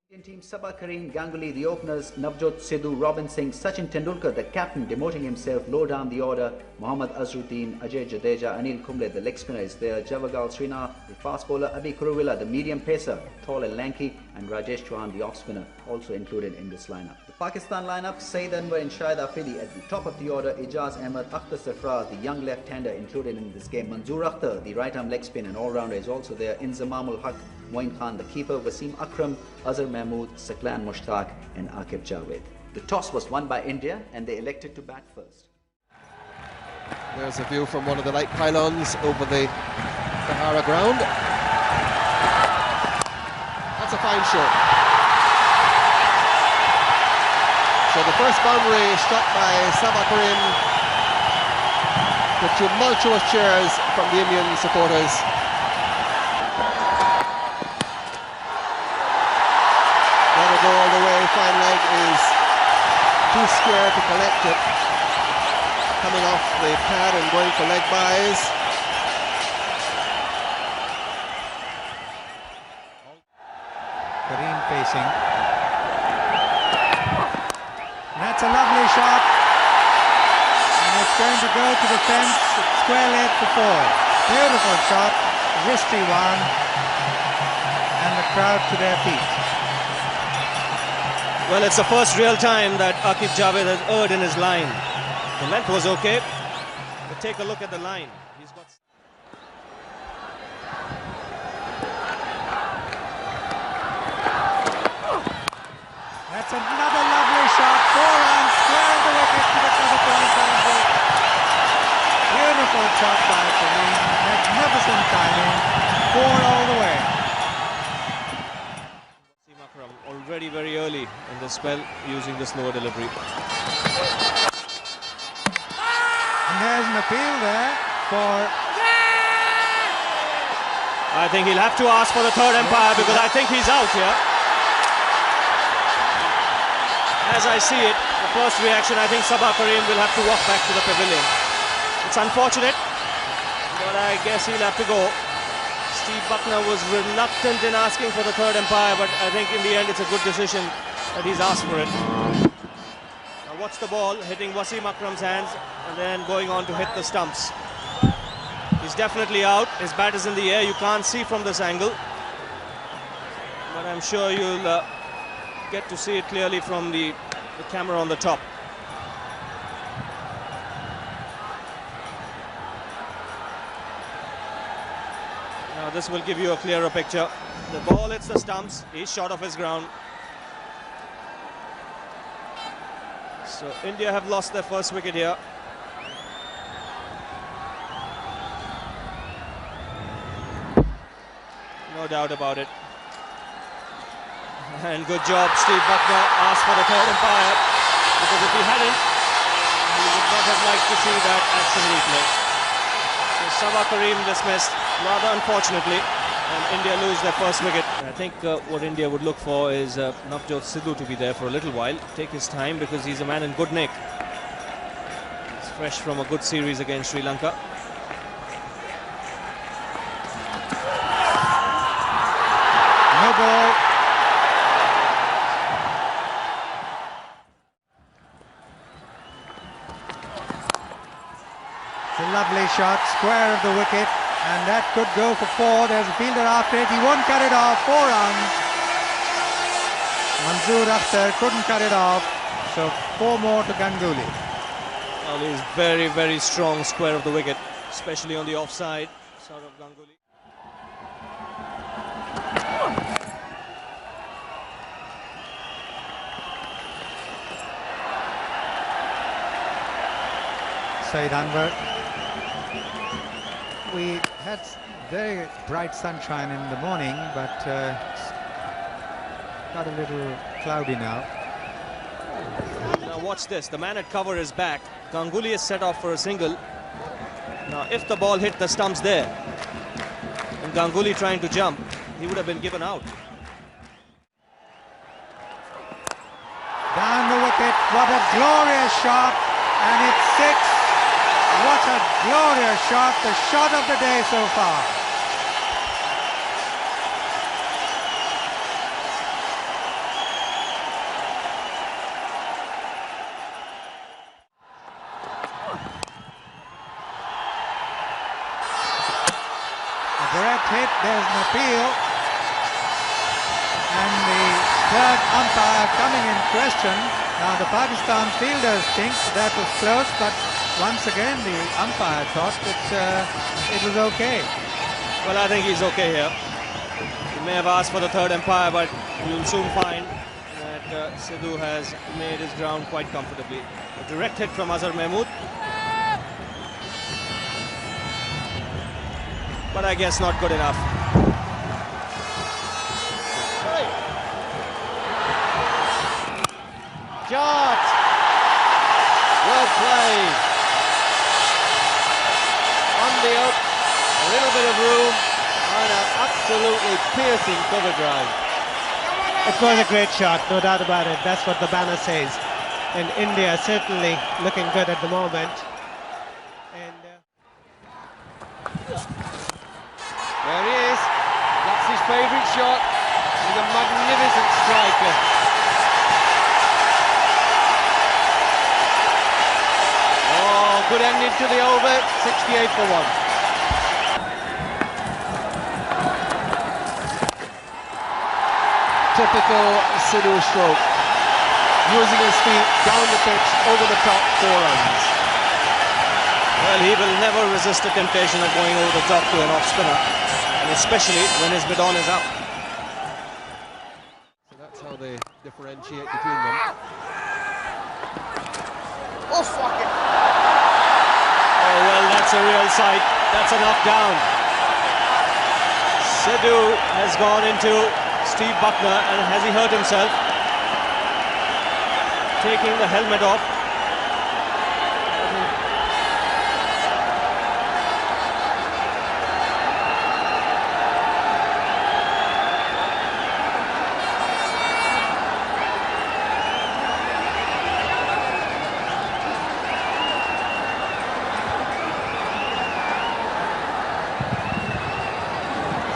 Indian team Sabah Karim, Ganguly, the openers, Navjot Sidhu, Robin Singh, Sachin Tendulkar, the captain, demoting himself low down the order, Mohammad Azharuddin, Ajay Jadeja, Anil Kumble, the leg spinner is there, Javagal Srinath, the fast bowler, Abhi Kuruvilla, the medium pacer, tall and lanky, and Rajesh Chauhan, the off spinner, also included in this lineup. The Pakistan lineup, Saeed Anwar and Shahid Afridi at the top of the order, Ijaz Ahmed, Akhtar Sarfraz, the young left-hander included in this game, Manzoor Akhtar, the right-arm leg spin and all-rounder is also there, Inzamam ul Haq, Moin Khan, the keeper, Wasim Akram, Azhar Mahmood, Saklan Mushtaq and Aqib Javed. The toss was won by India and they elected to bat first. There's a view from one of the light pylons over the Sahara ground. That's a fine shot. So the first boundary struck by Sabah Karim. The tumultuous cheers from the Indian supporters. Let it go all the way. Fine leg is too scared to collect it. Coming off the pad and going for leg byes. Karim facing. That's a lovely shot. And it's going to go to the fence. Square leg for four. Beautiful shot. Wristy one. And the crowd to their feet. Well, it's the first real time that Aqib Javed has erred in his line. The length was okay, but take a look at the line. He's got... That's another lovely shot. 4 runs, square of the wicket to the cover point boundary. Beautiful shot by Karim. Magnificent timing. 4 all the way. Already very early in the spell using the slower delivery. And there's an appeal there for... I think he'll have to ask for the third umpire because I think he's out here. As I see it, the first reaction, I think Sabah Karim will have to walk back to the pavilion. It's unfortunate, but I guess he'll have to go. Steve Buckner was reluctant in asking for the third umpire, but I think in the end it's a good decision that he's asked for it. Now watch the ball hitting Wasim Akram's hands and then going on to hit the stumps. He's definitely out. His bat is in the air. You can't see from this angle, but I'm sure you'll get to see it clearly from the camera on the top. Now this will give you a clearer picture. The ball hits the stumps. He's short of his ground. So India have lost their first wicket here. No doubt about it. And good job, Steve Buckner asked for the third umpire, because if he hadn't, he would not have liked to see that action replay. So Sabah Karim dismissed, rather unfortunately, and India lose their first wicket. I think what India would look for is Navjot Sidhu to be there for a little while, take his time, because he's a man in good nick. He's fresh from a good series against Sri Lanka. No ball. It's a lovely shot, square of the wicket, and that could go for 4. There's a fielder after it. He won't cut it off. 4 runs. Manzoor Akhtar couldn't cut it off, so 4 more to Ganguly. Well, he's very, very strong square of the wicket, especially on the offside side of Ganguly. Saeed Anwar. We had very bright sunshine in the morning, but it's got a little cloudy now. Now watch this, the man at cover is back. Ganguly is set off for a single. Now if the ball hit the stumps there, and Ganguly trying to jump, he would have been given out. Down the wicket, what a glorious shot, and it's 6. What a glorious shot, the shot of the day so far. hit. There's an appeal. And the third umpire coming in question. Now the Pakistan fielders think that was close, but once again the umpire thought that it was okay. Well, I think he's okay here. He may have asked for the third umpire, but you'll soon find that Sidhu has made his ground quite comfortably. A direct hit from Azhar Mahmood. But I guess not good enough. Shot! Well played. On the up, a little bit of room, and an absolutely piercing cover drive. It was a great shot, no doubt about it. That's what the banner says. And India certainly looking good at the moment. And there he is. That's his favourite shot. He's a magnificent striker. Good ending to the over, 68 for 1. Typical Sidhu stroke. Using his feet down the pitch, over the top, 4 runs. Well, he will never resist the temptation of going over the top to an off spinner, and especially when his bidon is out. So that's how they differentiate between them. Oh, fuck it! Oh, well, that's a real sight. That's a knockdown. Sidhu has gone into Steve Buckner, and has he hurt himself? Taking the helmet off.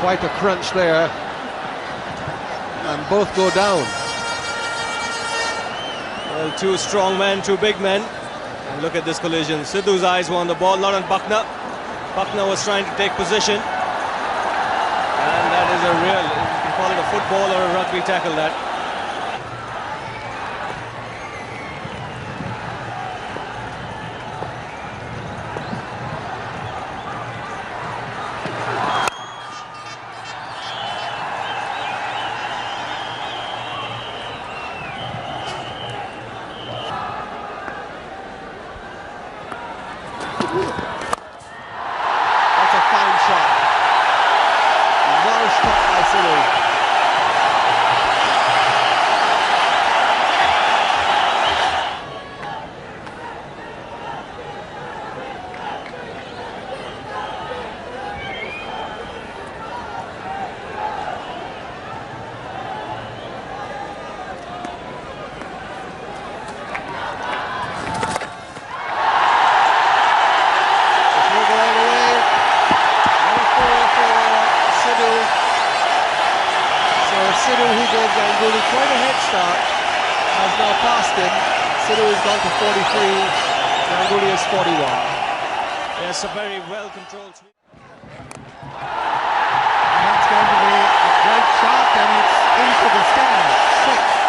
Quite a crunch there, and both go down. Well, two strong men, two big men. And look at this collision. Sidhu's eyes were on the ball, not on Buckner. Buckner was trying to take position. And that is a real, you can call it a football or a rugby tackle, that. That's a fine shot. Well stopped by Sidhu. Sidhu, who gave Ganguly quite a head start, has now passed him. Sidhu has gone to 43, Ganguly is 41. Yes, a very well-controlled sweep. That's going to be a great shot, and it's into the stands. 6.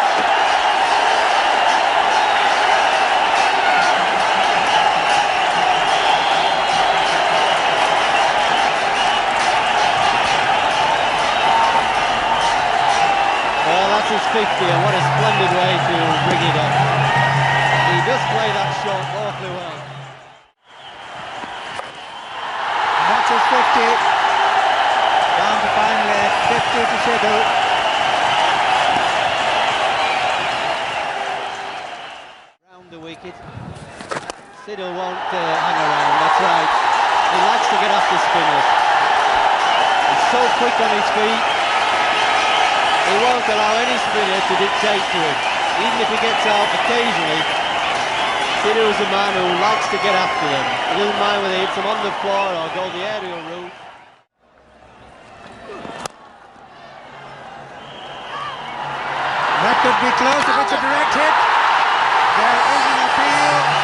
That's his 50, and what a splendid way to bring it up. He does play that shot awfully well. That's his 50. Down to finally at 50 to Sidhu. Round the wicket. Sidhu won't hang around, that's right. He likes to get off the spinners. He's so quick on his feet. He won't allow any spinner to dictate to him. Even if he gets out occasionally, Sidhu is a man who likes to get after them. He doesn't mind whether he hits them on the floor or go the aerial route. That could be close if it's a direct hit. There is an appeal.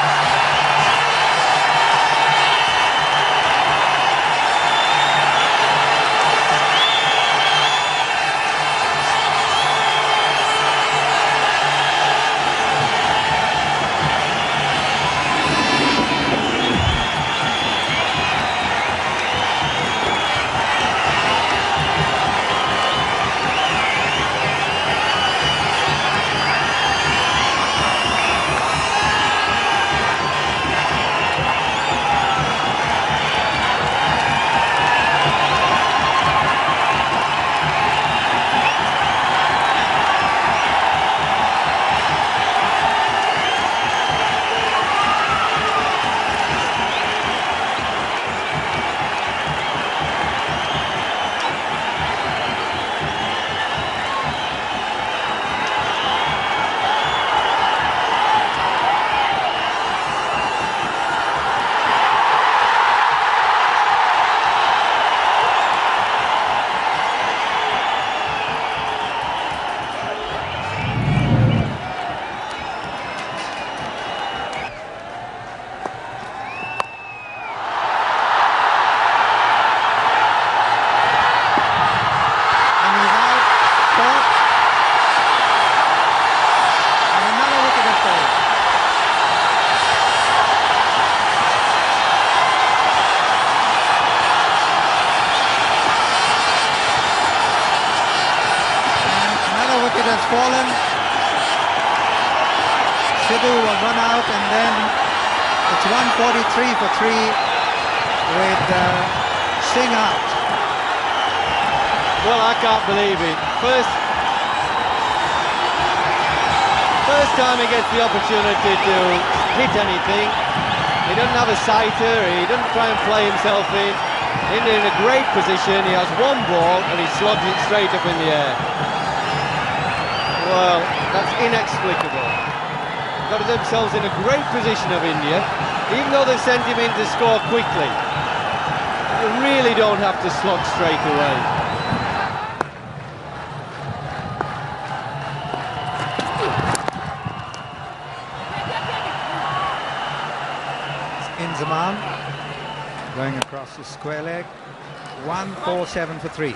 Sidhu will run out, and then it's 143 for 3 with Singh out. Well, I can't believe it. First time he gets the opportunity to hit anything. He doesn't have a sighter, he doesn't try and play himself in. India in a great position, he has one ball and he slogs it straight up in the air. Well, that's inexplicable. Got themselves in a great position of India, even though they sent him in to score quickly. You really don't have to slog straight away. Inzamam going across the square leg. 147 for 3.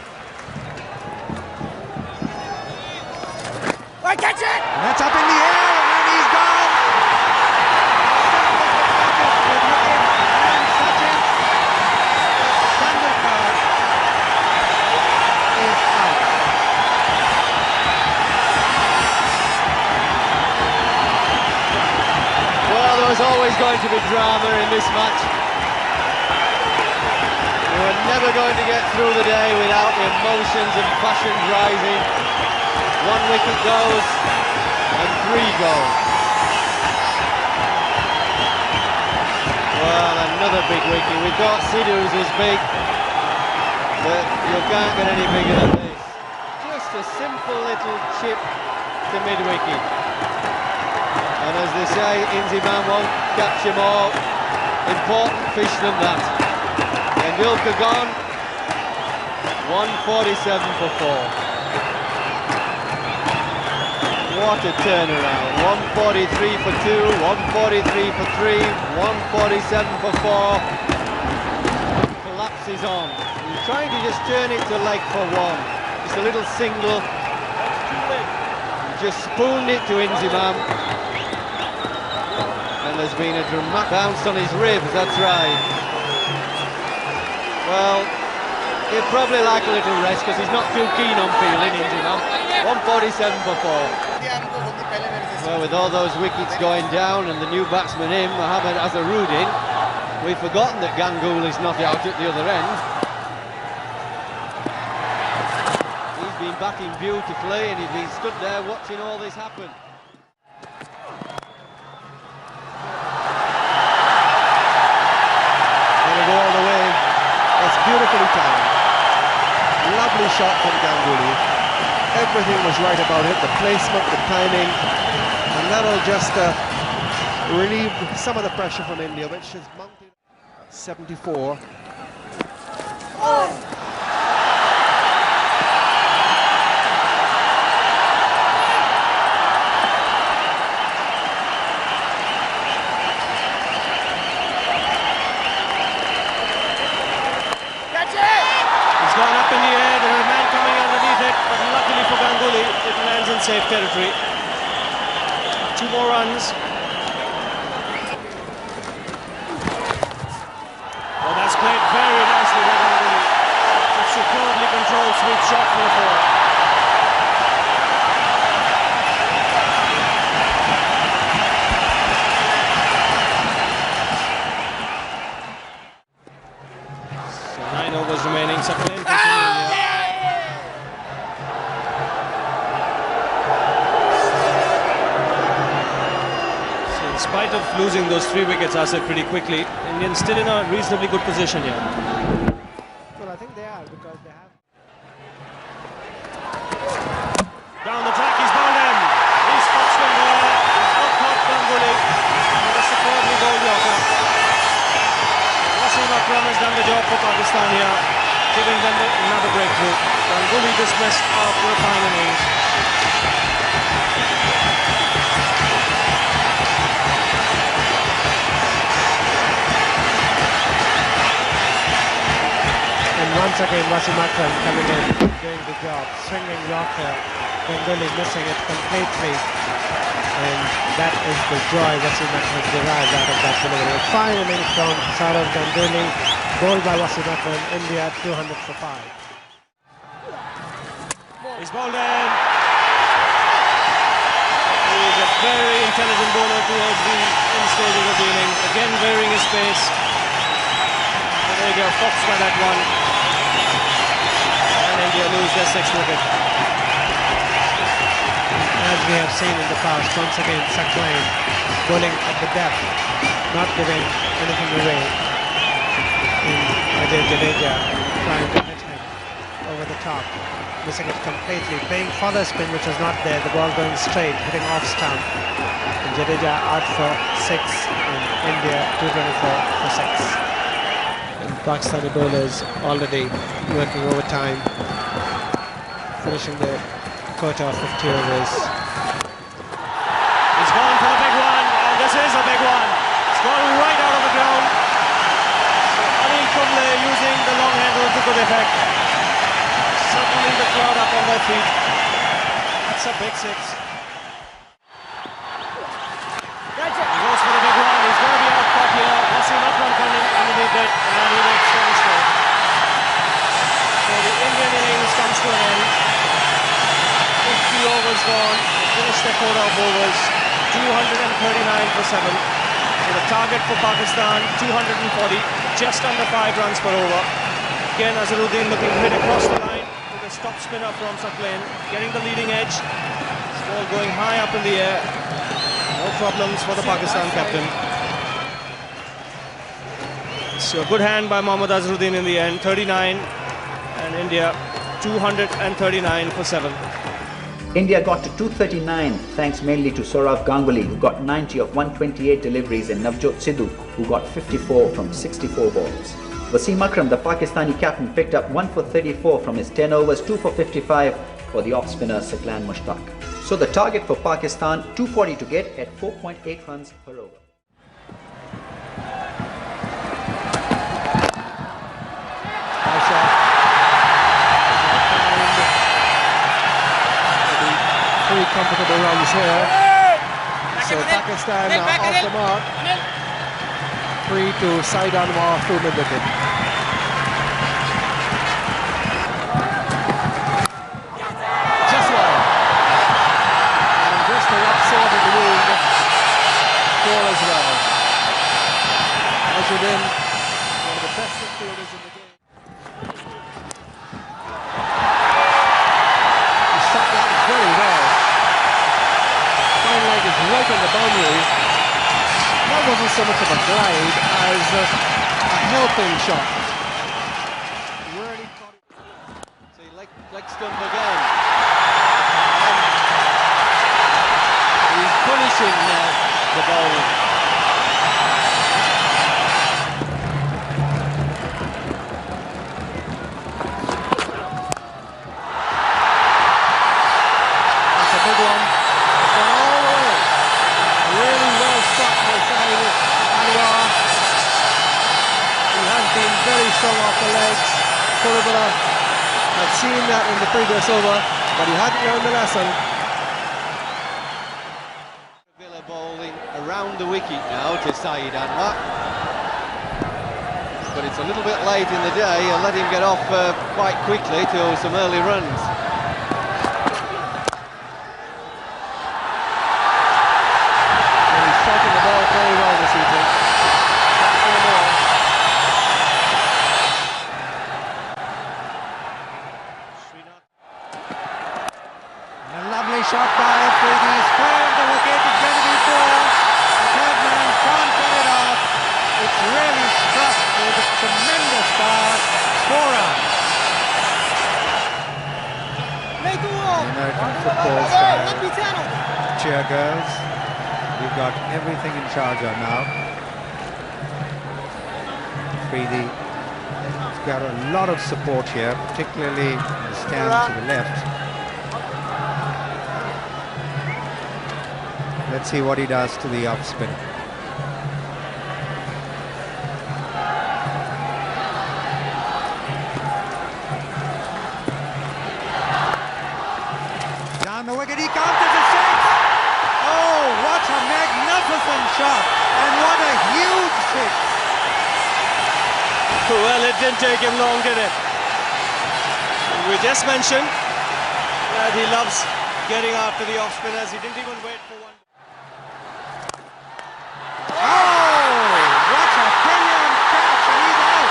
I catch it! And that's up in the air, and he's gone. And Sachin Tendulkar is out. Well, there was always going to be drama in this match. We were never going to get through the day without the emotions and passions rising. 1 wicket goes and 3 go. Well, another big wicket. We thought Sidhu's was big, but you can't get any bigger than this. Just a simple little chip to mid-wicket. And as they say, Inzamam won't catch them all. Important fish than that. Tendulkar gone. 147 for 4. What a turnaround. 143 for 2, 143 for 3, 147 for 4. Collapses on. He's trying to just turn it to leg for 1. Just a little single. He just spooned it to Inzamam. And there's been a dramatic bounce on his ribs, that's right. Well, he'll probably like a little rest because he's not too keen on feeling Inzamam. 147 for 4. Well, with all those wickets going down and the new batsman in, Mohammad Azharuddin, we've forgotten that Ganguly is not out at the other end. He's been batting beautifully and he's been stood there watching all this happen. All the way. That's beautifully timed. Lovely shot from Ganguly. Everything was right about it, the placement, the timing, and that'll just relieve some of the pressure from India, which has mounted. 74. It's gone up in the air, there is a man coming underneath it, but luckily for Ganguly, it lands in safe territory. 2 more runs. Well, that's played very nicely by Ganguly. A superbly controlled sweep shot for the 4. So 9 overs remaining, Sakhalin continuing here. In spite of losing those 3 wickets, I said pretty quickly, Indians still in a reasonably good position here. Well, I think they are because they have. Down the track, he's bowled him. He spots them there. He's not caught Ganguly. With a superbly bowled yorker. Wasim Akram has done the job for Pakistan here, giving them another breakthrough. Ganguly dismissed after a fine innings. And once again, Wasim Akram coming in, doing the job, swinging yorker, Ganguly missing it completely. And that is the joy Wasim Akram derives out of that delivery. A fine innings from Saurav Ganguly, bowled by Wasim Akram, India 200 for 5. He's bowled in. intelligent bowler towards the end stages of the innings. Again varying his pace. Jadeja foxed by that one. And India lose their 6th wicket. As we have seen in the past, once again Sakline bowling at the depth, not giving anything away. In Jadeja trying to hit him over the top, missing it completely, playing father spin which was not there, the ball going straight, hitting off stump. And Jadeja out for 6 and India 224 for 6. And Pakistani bowlers already working overtime, finishing the quota of 50 overs. He's gone for the big one, and this is a big one. It's gone right out of the ground. So Anil Kumble using the long handle to good effect. Suddenly the crowd up on their feet. That's a big 6. He goes for the big one. He's going to be out caught here. Wasim Akram coming underneath it, and he makes 24. So the Indian innings comes to an end. 50 overs gone, finished their quota of overs, 239 for 7. So the target for Pakistan, 240, just under 5 runs per over. Again, Azharuddin looking to hit across the line with a stop spinner from Sakline, getting the leading edge. This ball going high up in the air. No problems for the Pakistan captain. So a good hand by Mohammad Azharuddin in the end, 39, and India 239 for 7. India got to 239 thanks mainly to Sourav Ganguly, who got 90 of 128 deliveries, and Navjot Sidhu, who got 54 from 64 balls. Wasim Akram, the Pakistani captain, picked up 1 for 34 from his 10 overs, 2 for 55 for the off-spinner Saklan Mushtaq. So the target for Pakistan, 240 to get at 4.8 runs per over. Very comfortable runs here. So Pakistan now off the mark. 3 to side on Anwar through mid-wicket. Just well. And just a rough sort of the wound. 4 as well. Azharuddin, one of the best fielders in the game. He shot that very well. Leg is right on the boundary. That wasn't so much of a glide as a helping shot. Really caught it. So he leg stump again. He's punishing the bowling. That's a big one. Very strong off the legs. Purabala had seen that in the previous over, but he hadn't learned the lesson. Villa bowling around the wicket now to Saeed Anwar. But it's a little bit late in the day. He'll let him get off quite quickly to some early runs. And he's striking the ball very well this evening. Shot by Afridi, square of the wicket, it's going to be 4. The third man can't get it off. It's really struck with a tremendous power. 4 runs. The American football style cheer girls. We've got everything in sarjah now. Afridi has got a lot of support here, particularly in the stand to the left. Let's see what he does to the off spin. Down the wicket, he counters a 6. Oh, what a magnificent shot, and what a huge 6. Well, it didn't take him long, did it? We just mentioned that he loves getting after the off spinners. He didn't even wait for one. What a brilliant catch, and he's out.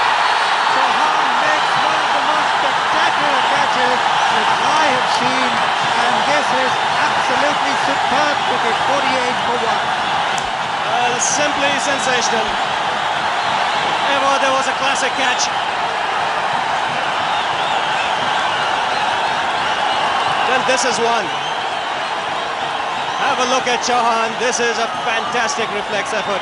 Chauhan makes one of the most spectacular catches that I have seen, and this is absolutely superb cricket, 48 for 1. Simply sensational. If ever there was a classic catch, then this is one. Have a look at Chauhan. This is a fantastic reflex effort.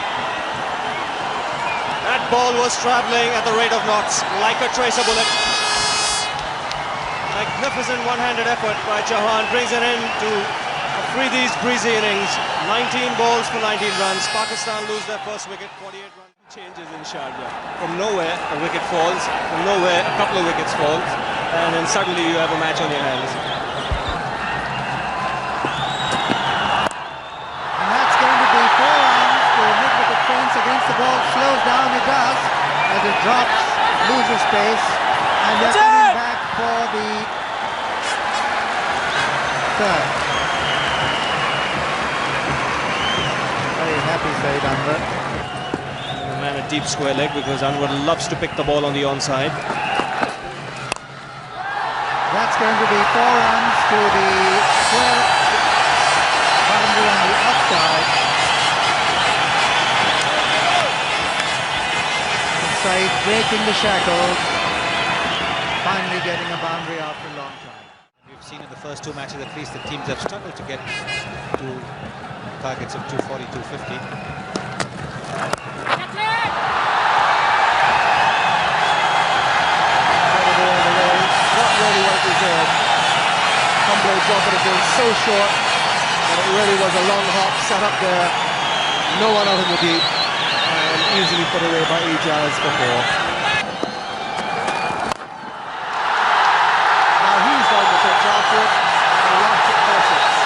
That ball was travelling at the rate of knots, like a tracer bullet. Magnificent one-handed effort by Chauhan brings it in to Afridi's breezy innings. 19 balls for 19 runs. Pakistan lose their first wicket, 48 runs. Changes in Sarjah. From nowhere, a wicket falls. From nowhere, a couple of wickets fall. And then suddenly you have a match on your hands. And that's going to be 4 runs to mid-wicket fence against the ball. Slows down, it does, as it drops, loses pace. And they're coming back for the third. Very happy Saeed Anwar. The man a deep square leg because Anwar loves to pick the ball on the onside. That's going to be 4 runs to the 12th boundary on the offside. Saeed breaking the shackles, finally getting a boundary after a long time. We've seen in the first 2 matches at least the teams have struggled to get to targets of 240, 250. Not really what it deserved. Humble drop it again, so short, and it really was a long hop, set up there, no one out in the deep, and easily put away by Ijaz for 4. Now he's down the pitch after it, and lost it for 6.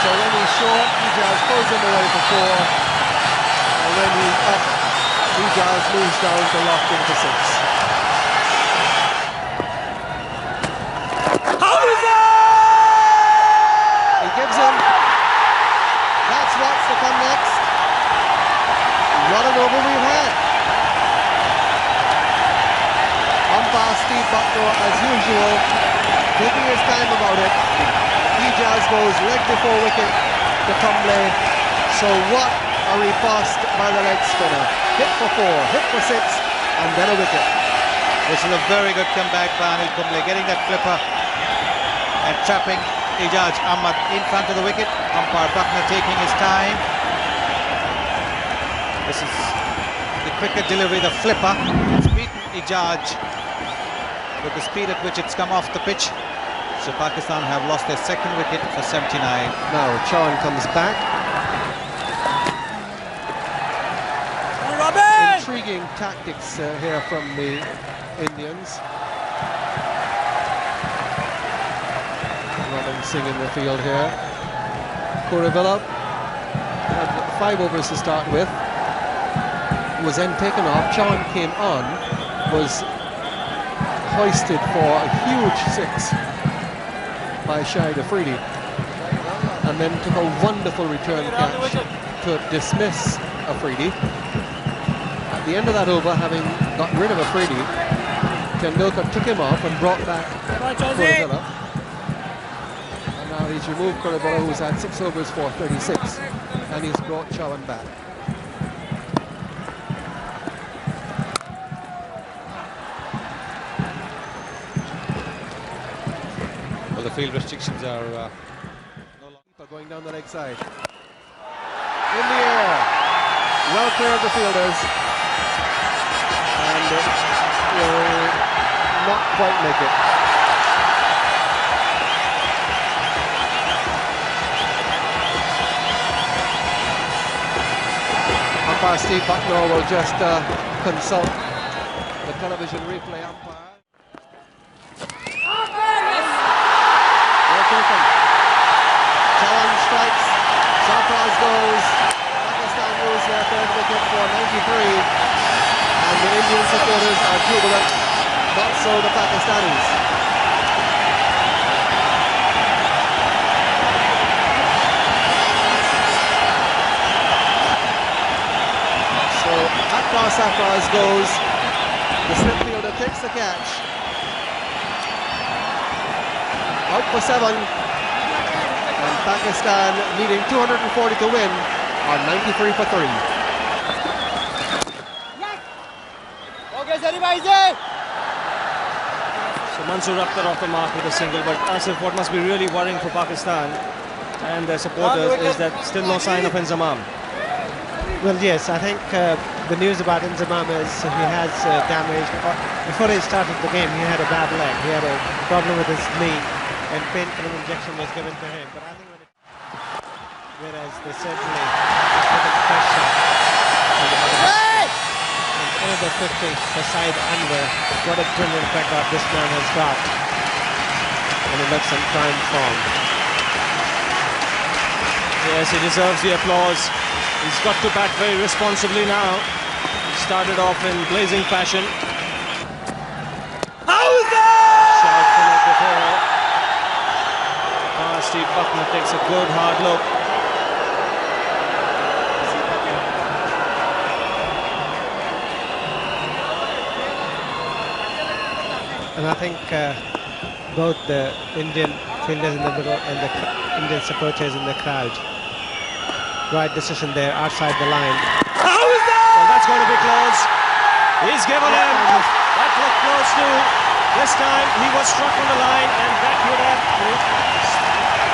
So when he's short, Ijaz pulls him away for 4, and when he's up, Ijaz moves down to lock him for 6. Gives him. That's what's to come next. What an over we've had. Umpire Steve Bucknor, as usual, taking his time about it. Ijaz goes leg before wicket to Kumble. So what a riposte by the leg spinner. Hit for 4, hit for 6, and then a wicket. This is a very good comeback by Anil Kumble, getting that flipper and trapping Ijaz Ahmad in front of the wicket. Umpire Bucknor taking his time. This is the cricket delivery, the flipper. It's beaten Ijaz with the speed at which it's come off the pitch. So Pakistan have lost their second wicket for 79. Now Chauhan comes back. Intriguing tactics here from the Indians. Robin Singh in the field here. Kuruvilla had 5 overs to start with. Was then taken off. Chauhan came on. Was hoisted for a huge 6 by Shahid Afridi. And then took a wonderful return catch to dismiss Afridi. At the end of that over, having got rid of Afridi, Tendulkar took him off and brought back Kuruvilla. Now he's removed Kuruvilla, who's had 6 overs for 36, and he's brought Chauhan back. Well, the field restrictions are no longer going down the leg side. In the air, well clear of the fielders, and will not quite make it. Umpire Steve Bucknor will just consult the television replay umpire. Well taken. Chauhan strikes, Sarfraz goes, Pakistan lose their 3rd wicket for 93, and the Indian supporters are jubilant, not so the Pakistanis. Sarfraz goes. The slip fielder takes the catch. Out for 7. And Pakistan needing 240 to win on 93 for 3. So Mansoor Akhtar off the mark with a single, but Asif, what must be really worrying for Pakistan and their supporters is that still no sign of Inzamam. Well, yes, I think the news about Inzamam is he has damage. Before he started the game, he had a bad leg. He had a problem with his knee, and painkiller injection was given to him. But I think whereas they certainly put the pressure on the and another 50 for Saeed Anwar. What a brilliant record this man has got, and he looks in prime form. Yes, he deserves the applause. He's got to bat very responsibly now. He started off in blazing fashion. Shout from it before. Steve Buckner takes a good hard look. And I think both the Indian fielders in the middle and the Indian supporters in the crowd, right decision there outside the line. Well, that's going to be close. He's given him. That looked close to. This time he was struck on the line, and that would have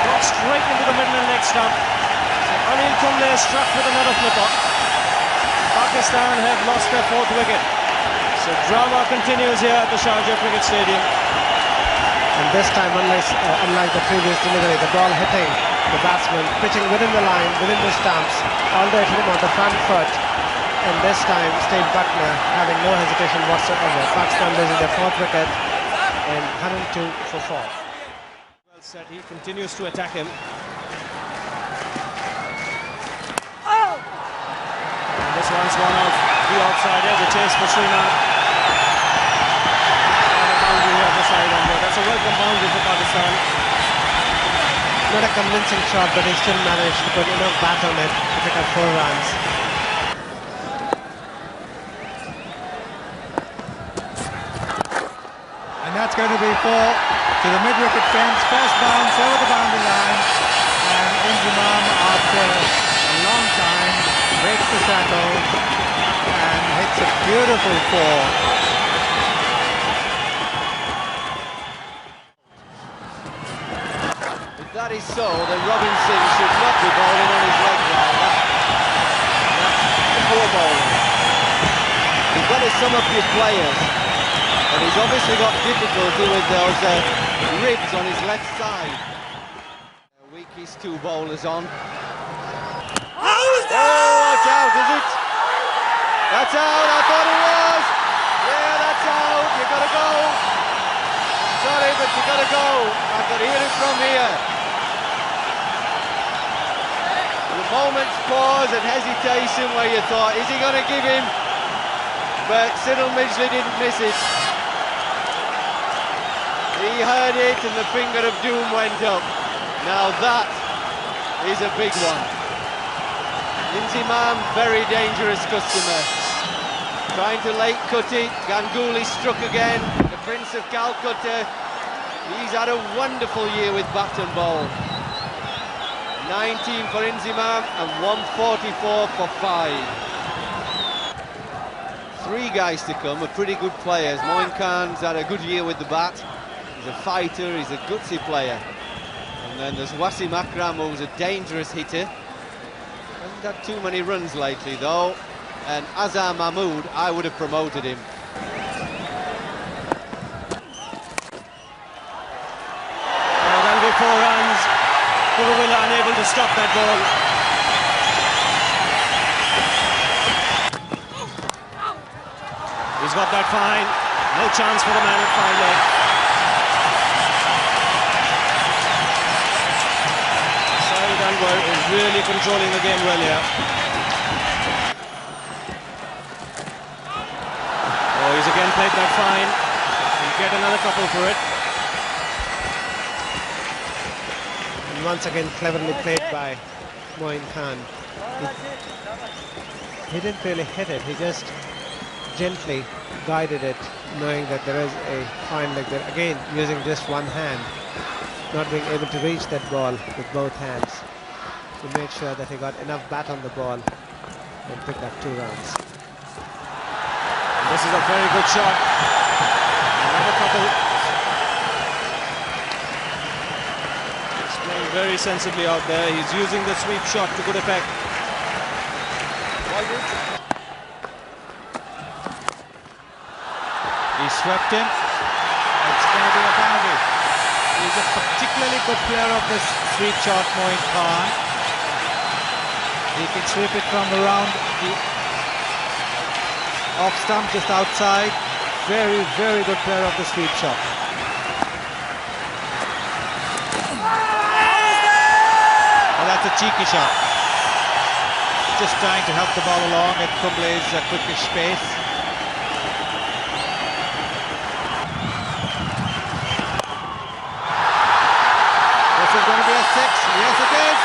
gone straight into the middle and leg stump. So Anil Kumble struck with another flipper. Pakistan have lost their 4th wicket. So drama continues here at the Sarjah Cricket Stadium. And this time, unlike the previous delivery, the ball hitting the batsman, pitching within the line, within the stumps, all the way to him on the front foot. And this time, Steve Buckner having no hesitation whatsoever. Pakistan losing their 4th wicket and 102 for 4. Well said, he continues to attack him. And this one's one of the outsider, the chase for Srinath. That's a welcome boundary for Pakistan. Not a convincing shot, but he still managed to put enough bat on it to pick up 4 runs. And that's going to be 4 to the mid-wicket fence. First bounce over the boundary line. And Inzamam, after a long time, breaks the shackle and hits a beautiful 4. That is so, then Robinson should not be bowling on his leg now. That's poor bowling. You've got to sum up your players, and he's obviously got difficulty with those ribs on his left side. Weak his 2 bowlers on. Oh, watch out, is it? That's out, I thought it was. Yeah, that's out, you got to go. Sorry, but you got to go. I could hear it from here. Moment's pause and hesitation where you thought, is he going to give him? But Cyril Midgley didn't miss it. He heard it and the finger of doom went up. Now that is a big one. Inzamam, very dangerous customer. Trying to late cut it. Ganguly struck again. The Prince of Calcutta. He's had a wonderful year with bat and ball. 19 for Inzamam and 144 for 5. 3 guys to come, are pretty good players. Moin Khan's had a good year with the bat. He's a fighter, he's a gutsy player. And then there's Wasim Akram, who's a dangerous hitter. Hasn't had too many runs lately though. And Azhar Mahmood, I would have promoted him. Oh, that'll be 4 runs. Kuruvilla unable to stop that ball. He's got that fine. No chance for the man at 5 leg. Saeed Anwar is really controlling the game well here. Oh, he's again played that fine. He'll get another couple for it. Once again cleverly played by Moin Khan. He didn't really hit it, he just gently guided it, knowing that there is a fine leg there. Again, using just one hand, not being able to reach that ball with both hands. He made sure that he got enough bat on the ball and picked up 2 runs. And this is a very good shot. Another couple. He's playing very sensibly out there. He's using the sweep shot to good effect. He swept him. It's going to be a boundary. He's a particularly good player of this sweep shot, Moin Khan. He can sweep it from around the off stump, just outside. Very, very good player of the sweep shot. Oh, that's a cheeky shot. Just trying to help the ball along at Kumble's quickish pace. This is going to be a 6. Yes, it is.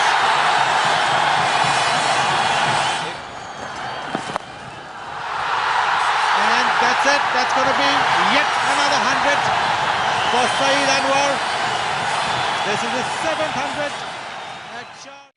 And that's it. That's going to be yet another 100 for Saeed Anwar. This is his 7th 100 at shot.